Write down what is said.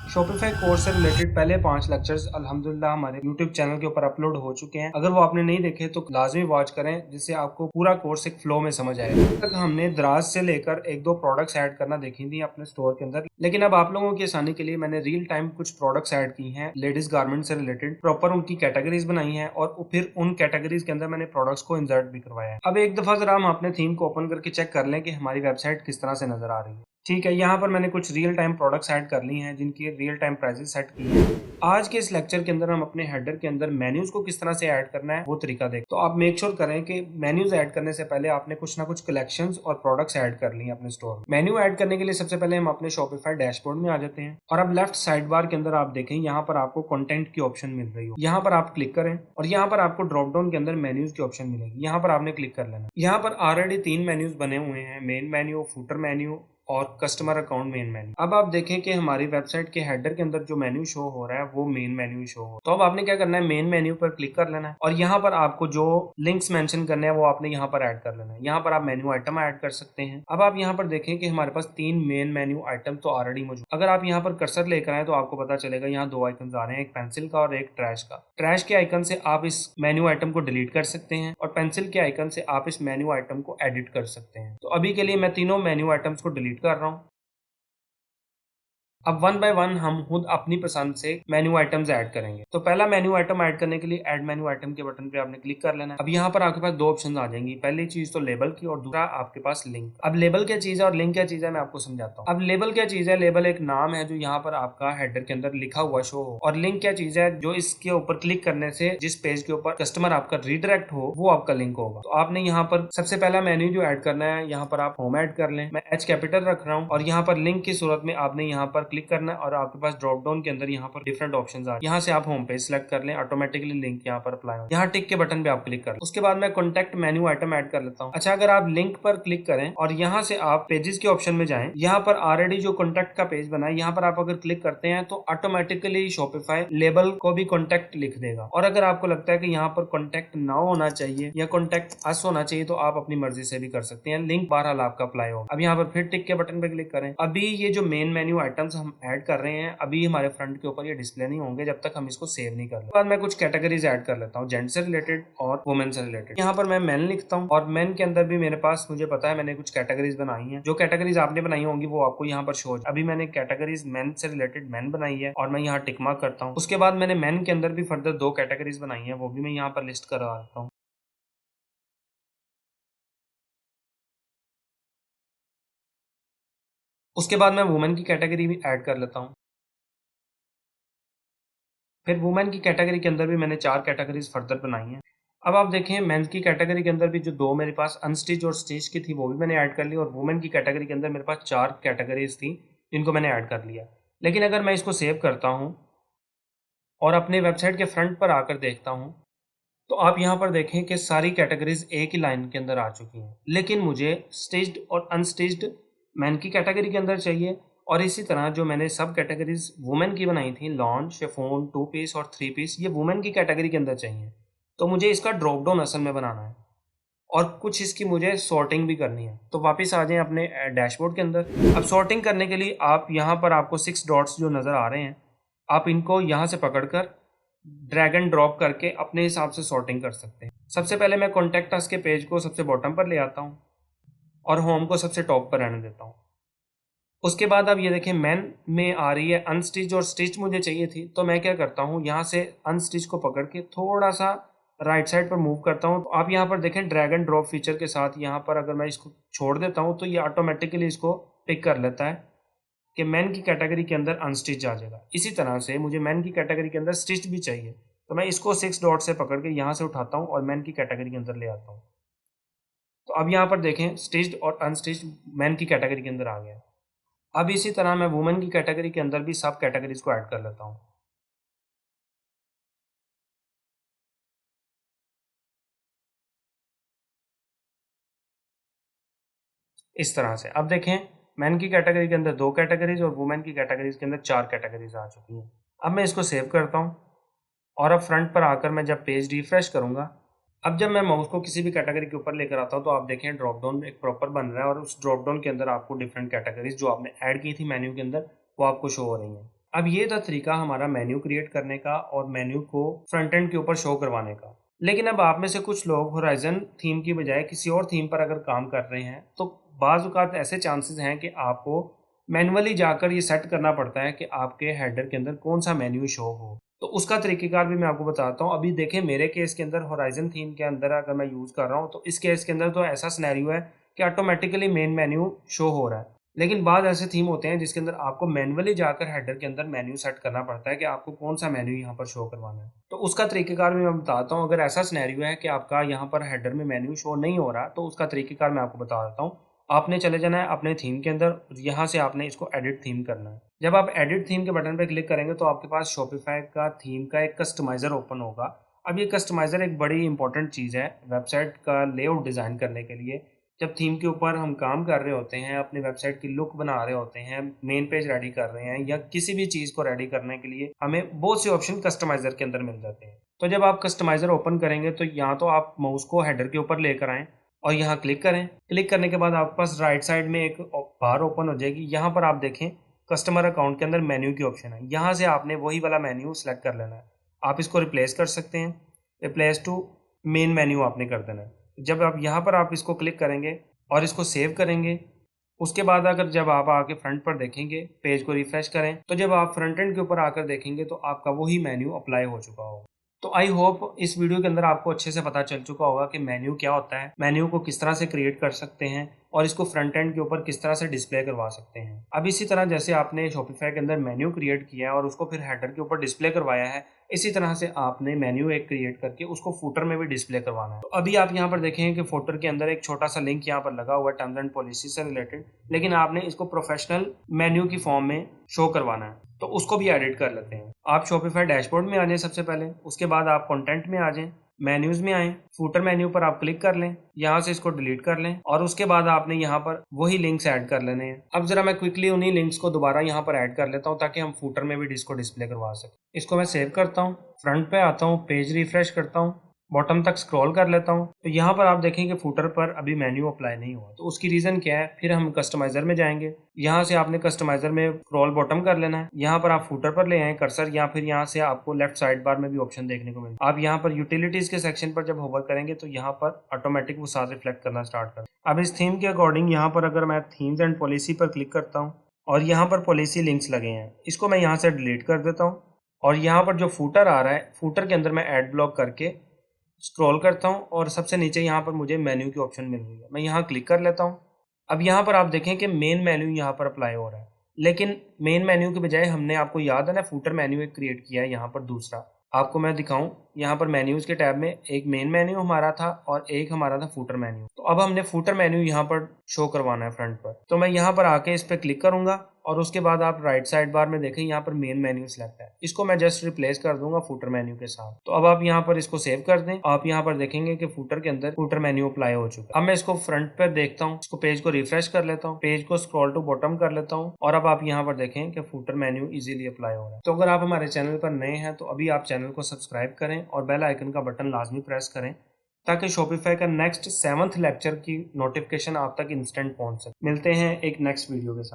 Shopify course से related पहले 5 lectures अल्हम्दुलिल्लाह हमारे यूट्यूब चैनल के ऊपर अपलोड हो चुके हैं। अगर वो आपने नहीं देखे तो लाजमी वॉच करें, जिससे आपको पूरा कोर्स एक फ्लो में समझ आएगा। अब तक हमने दराज से लेकर 1-2 प्रोडक्ट्स ऐड करना देखी थी अपने स्टोर के अंदर, लेकिन अब आप लोगों की आसानी के लिए मैंने रियल टाइम कुछ प्रोडक्ट्स ऐड की हैं लेडीज गारमेंट से रिलेटेड। प्रॉपर उनकी कैटेगरीज बनाई हैं और फिर उन कैटेगरीज के अंदर मैंने प्रोडक्ट्स को इंसर्ट भी करवाया है। अब एक दफा जरा हम अपने थीम को ओपन करके चेक कर लें कि हमारी वेबसाइट किस तरह से नजर आ रही है। ठीक है, यहाँ पर मैंने कुछ रियल टाइम प्रोडक्ट्स ऐड कर ली हैं जिनकी रियल टाइम प्राइसेस सेट की हैं। आज के इस लेक्चर के अंदर हम अपने हेडर के अंदर मेन्यूज को किस तरह से ऐड करना है वो तरीका देख। तो आप मेक श्योर करें कि मेन्यूज ऐड करने से पहले आपने कुछ ना कुछ कलेक्शंस और प्रोडक्ट्स ऐड कर लिए अपने स्टोर में। मेन्यू ऐड करने के लिए सबसे पहले हम अपने शॉपिफाई डैशबोर्ड में आ जाते हैं और अब लेफ्ट साइड बार के अंदर आप देखें, यहाँ पर आपको कंटेंट की ऑप्शन मिल रही हो। यहाँ पर आप क्लिक करें और यहाँ पर आपको ड्रॉप डाउन के अंदर मेन्यूज की ऑप्शन मिलेगी। यहाँ पर आपने क्लिक कर लेना। यहाँ पर ऑलरेडी 3 मेन्यूज बने हुए हैं, मेन मेन्यू, फूटर मेन्यू और कस्टमर अकाउंट मेन मेन्यू। अब आप देखें कि हमारी वेबसाइट के हेडर के अंदर जो मेन्यू शो हो रहा है वो मेन मेन्यू शो हो। तो अब आपने क्या करना है, मेन मेन्यू पर क्लिक कर लेना है और यहाँ पर आपको जो लिंक्स मेंशन करने हैं वो आपने यहाँ पर ऐड कर लेना है। यहाँ पर आप मेन्यू आइटम ऐड कर सकते हैं। अब आप यहाँ पर देखें कि हमारे पास 3 मेन मेन्यू आइटम तो ऑलरेडी मौजूद। अगर आप यहाँ पर कर्सर लेकर आए तो आपको पता चलेगा यहाँ 2 आइकन आ रहे हैं, एक पेंसिल का और एक ट्रैश का। ट्रैश के आइकन से आप इस मेन्यू आइटम को डिलीट कर सकते हैं और पेंसिल के आइकन से आप इस मेन्यू आइटम को एडिट कर सकते हैं। तो अभी के लिए मैं तीनों मेन्यू आइटम्स को डिलीट कर रहा हूँ। अब वन बाय वन हम खुद अपनी पसंद से मेन्यू आइटम्स ऐड करेंगे। तो पहला मेन्यू आइटम ऐड करने के लिए ऐड मेन्यू आइटम के बटन पे आपने क्लिक कर लेना है। अब यहाँ पर आपके पास 2 ऑप्शन आ जाएंगी, पहली चीज तो लेबल की और दूसरा आपके पास लिंक। अब लेबल क्या चीज है और लिंक क्या चीज है मैं आपको समझाता हूँ। अब लेबल क्या चीज है, लेबल एक नाम है जो यहाँ पर आपका हेडर के अंदर लिखा हुआ शो हो, और लिंक क्या चीज है जो इसके ऊपर क्लिक करने से जिस पेज के ऊपर कस्टमर आपका रिडायरेक्ट हो वो आपका लिंक होगा। तो आपने यहाँ पर सबसे पहला मेन्यू जो ऐड करना है, यहाँ पर आप होम ऐड कर लें, मैं एच कैपिटल रख रहा हूँ, और यहाँ पर लिंक की सूरत में आपने यहाँ पर क्लिक करना है और आपके पास ड्रॉप डाउन के अंदर यहाँ पर डिफरेंट ऑप्शंस आ रहे हैं। यहाँ से आप होम पेज सेलेक्ट कर लें, ऑटोमेटिकली लिंक यहाँ पर अप्लाई हो। यहाँ टिक के बटन पे आप क्लिक कर लें। उसके बाद मैं कॉन्टैक्ट मेन्यू आइटम ऐड कर लेता हूँ। अच्छा, अगर आप लिंक पर क्लिक करें और यहाँ से आप पेजेस के ऑप्शन में जाएं, यहाँ पर ऑलरेडी जो कॉन्टैक्ट का पेज बना है यहाँ पर आप अगर क्लिक करते हैं तो ऑटोमेटिकली शॉपिफाई लेबल को भी कॉन्टैक्ट लिख देगा। और अगर आपको लगता है कि यहाँ पर कॉन्टैक्ट ना होना चाहिए या कॉन्टैक्ट अस होना चाहिए तो आप अपनी मर्जी से भी कर सकते हैं। लिंक बहरहाल आपका अप्लाई होगा। अब यहाँ पर फिर टिक के बटन पे क्लिक करें। अभी ये जो मेन मेन्यू आइटम्स हम ऐड कर रहे हैं अभी हमारे फ्रंट के ऊपर ये डिस्प्ले नहीं होंगे जब तक हम इसको सेव नहीं कर लेते। बाद मैं कुछ कैटेगरीज ऐड कर लेता हूँ, जेंट्स से रिलेटेड और वुमेन से रिलेटेड। यहाँ पर मैं मेन लिखता हूँ और मेन के अंदर भी मेरे पास मुझे पता है मैंने कुछ कैटेगरीज बनाई हैं। जो कैटेगरीज आपने बनाई होंगी वो आपको यहाँ पर शो। अभी मैंने कैटेगरीज मेन से रिलेटेड मेन बनाई है और मैं यहाँ टिक मार्क करता हूँ। उसके बाद मैंने मेन के अंदर भी फर्दर 2 कैटेगरीज बनाई है, वो भी मैं यहाँ पर लिस्ट करवा देता हूँ। उसके बाद मैं वुमेन की कैटेगरी भी ऐड कर लेता हूँ। फिर वुमेन की कैटेगरी के अंदर भी मैंने 4 कैटेगरीज फर्दर बनाई हैं। अब आप देखें मेंस की कैटेगरी के अंदर भी जो 2 मेरे पास अनस्टिच और स्टिच की थी वो भी मैंने ऐड कर ली, और वुमेन की कैटेगरी के अंदर मेरे पास 4 कैटेगरीज थी जिनको मैंने ऐड कर लिया। लेकिन अगर मैं इसको सेव करता हूँ और अपने वेबसाइट के फ्रंट पर आकर देखता हूँ तो आप यहाँ पर देखें कि सारी कैटेगरीज एक ही लाइन के अंदर आ चुकी हैं, लेकिन मुझे स्टिच्ड और अनस्टिच्ड मैन की कैटेगरी के अंदर चाहिए। और इसी तरह जो मैंने सब कैटेगरीज वुमेन की बनाई थी, लॉन, शिफॉन, 2 पीस और 3 पीस, ये वुमेन की कैटेगरी के अंदर चाहिए। तो मुझे इसका ड्रॉप डाउन असल में बनाना है और कुछ इसकी मुझे सॉर्टिंग भी करनी है। तो वापस आ जाएं अपने डैशबोर्ड के अंदर। अब सॉर्टिंग करने के लिए आप यहाँ पर आपको 6 डॉट्स जो नज़र आ रहे हैं, आप इनको यहाँ से पकड़कर ड्रैग एंड ड्रॉप करके अपने हिसाब से सॉर्टिंग कर सकते हैं। सबसे पहले मैं कॉन्टैक्ट अस के पेज को सबसे बॉटम पर ले आता हूँ और होम को सबसे टॉप पर रहने देता हूँ। उसके बाद आप ये देखें मैन में आ रही है अनस्टिच और स्टिच मुझे चाहिए थी, तो मैं क्या करता हूँ यहाँ से अनस्टिच को पकड़ के थोड़ा सा राइट साइड पर मूव करता हूँ। तो आप यहाँ पर देखें ड्रैग एंड ड्रॉप फीचर के साथ यहाँ पर अगर मैं इसको छोड़ देता हूँ तो ये ऑटोमेटिकली इसको पिक कर लेता है कि मैन की कैटेगरी के अंदर अनस्टिच आ जाएगा। इसी तरह से मुझे मैन की कैटेगरी के अंदर स्टिच भी चाहिए, तो मैं इसको 6 डॉट से पकड़ के यहाँ से उठाता हूँ और मैन की कैटेगरी के अंदर ले आता हूँ। तो अब यहाँ पर देखें स्टिच्ड और अनस्टिच्ड मैन की कैटेगरी के अंदर आ गया। अब इसी तरह मैं वुमेन की कैटेगरी के अंदर भी सब कैटेगरीज को ऐड कर लेता हूँ। इस तरह से अब देखें मैन की कैटेगरी के अंदर 2 कैटेगरीज और वुमेन की कैटेगरीज के अंदर 4 कैटेगरीज आ चुकी हैं। अब मैं इसको सेव करता हूँ और अब फ्रंट पर आकर मैं जब पेज रिफ्रेश करूँगा, अब जब मैं माउस को किसी भी कैटेगरी के ऊपर लेकर आता हूँ तो आप देखें ड्रॉप डाउन एक प्रॉपर बन रहा है और उस ड्रॉप डाउन के अंदर आपको डिफरेंट कैटेगरीज जो आपने ऐड की थी मेन्यू के अंदर वो आपको शो हो रही हैं। अब ये था तरीका हमारा मेन्यू क्रिएट करने का और मेन्यू को फ्रंट एंड के ऊपर शो करवाने का। लेकिन अब आप में से कुछ लोग होराइजन थीम की बजाय किसी और थीम पर अगर काम कर रहे हैं तो बाज़ औक़ात ऐसे चांसेस हैं कि आपको मैनुअली जाकर ये सेट करना पड़ता है कि आपके हेडर के अंदर कौन सा मेन्यू शो हो। तो उसका तरीक़ेकार भी मैं आपको बताता हूँ। अभी देखें मेरे केस के अंदर होराइजन थीम के अंदर अगर मैं यूज़ कर रहा हूँ तो इस केस के अंदर तो ऐसा सिनेरियो है कि ऑटोमेटिकली मेन मेन्यू शो हो रहा है। लेकिन बाद ऐसे थीम होते हैं जिसके अंदर आपको मैनुअली जाकर हेडर के अंदर मेन्यू सेट करना पड़ता है कि आपको कौन सा मेन्यू यहाँ पर शो करवाना है। तो उसका तरीक़ेकार भी मैं बताता हूँ। अगर ऐसा सिनेरियो है कि आपका यहाँ पर हेडर में मेन्यू शो नहीं हो रहा तो उसका तरीक़ेकार मैं आपको बता देता हूँ। आपने चले जाना है अपने थीम के अंदर, यहाँ से आपने इसको एडिट थीम करना है। जब आप एडिट थीम के बटन पर क्लिक करेंगे तो आपके पास शॉपिफाई का थीम का एक कस्टमाइज़र ओपन होगा। अब ये कस्टमाइज़र एक बड़ी इंपॉर्टेंट चीज़ है वेबसाइट का लेआउट डिज़ाइन करने के लिए। जब थीम के ऊपर हम काम कर रहे होते हैं, अपनी वेबसाइट की लुक बना रहे होते हैं, मेन पेज रेडी कर रहे हैं या किसी भी चीज़ को रेडी करने के लिए हमें बहुत से ऑप्शन कस्टमाइज़र के अंदर मिल जाते हैं। तो जब आप कस्टमाइज़र ओपन करेंगे तो यहाँ तो आप माउस को हेडर के ऊपर लेकर आएँ और यहाँ क्लिक करें। क्लिक करने के बाद आपके पास राइट साइड में एक बार ओपन हो जाएगी। यहाँ पर आप देखें कस्टमर अकाउंट के अंदर मेन्यू की ऑप्शन है। यहाँ से आपने वही वाला मेन्यू सेलेक्ट कर लेना है। आप इसको रिप्लेस कर सकते हैं। रिप्लेस टू मेन मेन्यू आपने कर देना है। जब आप यहाँ पर आप इसको क्लिक करेंगे और इसको सेव करेंगे, उसके बाद अगर जब आप आके फ्रंट पर देखेंगे, पेज को रिफ्रेश करें, तो जब आप फ्रंट एंड के ऊपर आकर देखेंगे तो आपका वही मेन्यू अप्लाई हो चुका होगा। तो आई होप इस वीडियो के अंदर आपको अच्छे से पता चल चुका होगा कि मेन्यू क्या होता है, मेन्यू को किस तरह से क्रिएट कर सकते हैं और इसको फ्रंट एंड के ऊपर किस तरह से डिस्प्ले करवा सकते हैं। अब इसी तरह जैसे आपने शॉपिफाई के अंदर मेन्यू क्रिएट किया है और उसको फिर हेडर के ऊपर डिस्प्ले करवाया है, इसी तरह से आपने मेन्यू एक क्रिएट करके उसको फूटर में भी डिस्प्ले करवाना है। तो अभी आप यहाँ पर देखें कि फूटर के अंदर एक छोटा सा लिंक यहाँ पर लगा हुआ है टर्म्स एंड पॉलिसी से रिलेटेड, लेकिन आपने इसको प्रोफेशनल मेन्यू की फॉर्म में शो करवाना है। तो उसको भी एडिट कर लेते हैं। आप शॉपिफाई डैशबोर्ड में आ जाएं सबसे पहले, उसके बाद आप कंटेंट में आ जाएं, मेन्यूज में आएँ, फूटर मेन्यू पर आप क्लिक कर लें, यहाँ से इसको डिलीट कर लें और उसके बाद आपने यहाँ पर वही लिंक्स ऐड कर लेने हैं। अब जरा मैं क्विकली उन्हीं लिंक्स को दोबारा यहाँ पर ऐड कर लेता हूँ ताकि हम फूटर में भी इसको डिस्प्ले करवा सकें। इसको मैं सेव करता हूँ, फ्रंट पे आता हूँ, पेज रिफ्रेश करता हूँ, बॉटम तक स्क्रॉल कर लेता हूँ। तो यहाँ पर आप देखेंगे फूटर पर अभी मेन्यू अप्लाई नहीं हुआ। तो उसकी रीज़न क्या है, फिर हम कस्टमाइज़र में जाएंगे, यहाँ से आपने कस्टमाइज़र में स्क्रॉल बॉटम कर लेना है, यहाँ पर आप फूटर पर ले आए कर्सर या फिर यहाँ से आपको लेफ्ट साइड बार में भी ऑप्शन देखने को मिलेगा। आप यहाँ पर यूटिलिटीज़ के सेक्शन पर जब होवर करेंगे तो यहाँ पर ऑटोमेटिक वो साथ रिफ्लेक्ट करना स्टार्ट कर। अब इस थीम के अकॉर्डिंग यहाँ पर अगर मैं थीम्स एंड पॉलिसी पर क्लिक करता हूँ और यहाँ पर पॉलिसी लिंक्स लगे हैं, इसको मैं यहाँ से डिलीट कर देता हूँ और यहाँ पर जो फूटर आ रहा है, फूटर के अंदर मैं एड ब्लॉक करके स्क्रॉल करता हूँ और सबसे नीचे यहाँ पर मुझे मेन्यू की ऑप्शन मिल रही है, मैं यहाँ क्लिक कर लेता हूँ। अब यहाँ पर आप देखें कि मेन मेन्यू यहाँ पर अप्लाई हो रहा है, लेकिन मेन मेन्यू के बजाय हमने, आपको याद है ना, फूटर मेन्यू एक क्रिएट किया है यहाँ पर दूसरा। आपको मैं दिखाऊं, यहाँ पर मेन्यूज़ के टैब में एक मेन मेन्यू हमारा था और एक हमारा था फूटर मेन्यू। तो अब हमने फूटर मेन्यू यहाँ पर शो करवाना है फ्रंट पर। तो मैं यहाँ पर आके इस पर क्लिक करूँगा और उसके बाद आप राइट साइड बार में देखें यहाँ पर मेन मेन्यू सेलेक्ट है, इसको मैं जस्ट रिप्लेस कर दूंगा फूटर मेन्यू के साथ। तो अब आप यहाँ पर इसको सेव कर दें, आप यहाँ पर देखेंगे कि फूटर के अंदर फूटर मेन्यू अप्लाई हो चुका है। अब मैं इसको फ्रंट पर देखता हूँ, इसको पेज को रिफ्रेश कर लेता हूँ, पेज को स्क्रॉल टू बॉटम कर लेता हूँ और अब आप यहाँ पर देखें कि फूटर मेन्यू इजीली अप्लाई हो रहा है। तो अगर आप हमारे चैनल पर नए हैं तो अभी आप चैनल को सब्सक्राइब करें और बेल आइकन का बटन लाजमी प्रेस करें ताकि शॉपिफाई का नेक्स्ट 7th लेक्चर की नोटिफिकेशन आप तक इंस्टेंट पहुंच सके। मिलते हैं एक नेक्स्ट वीडियो के साथ।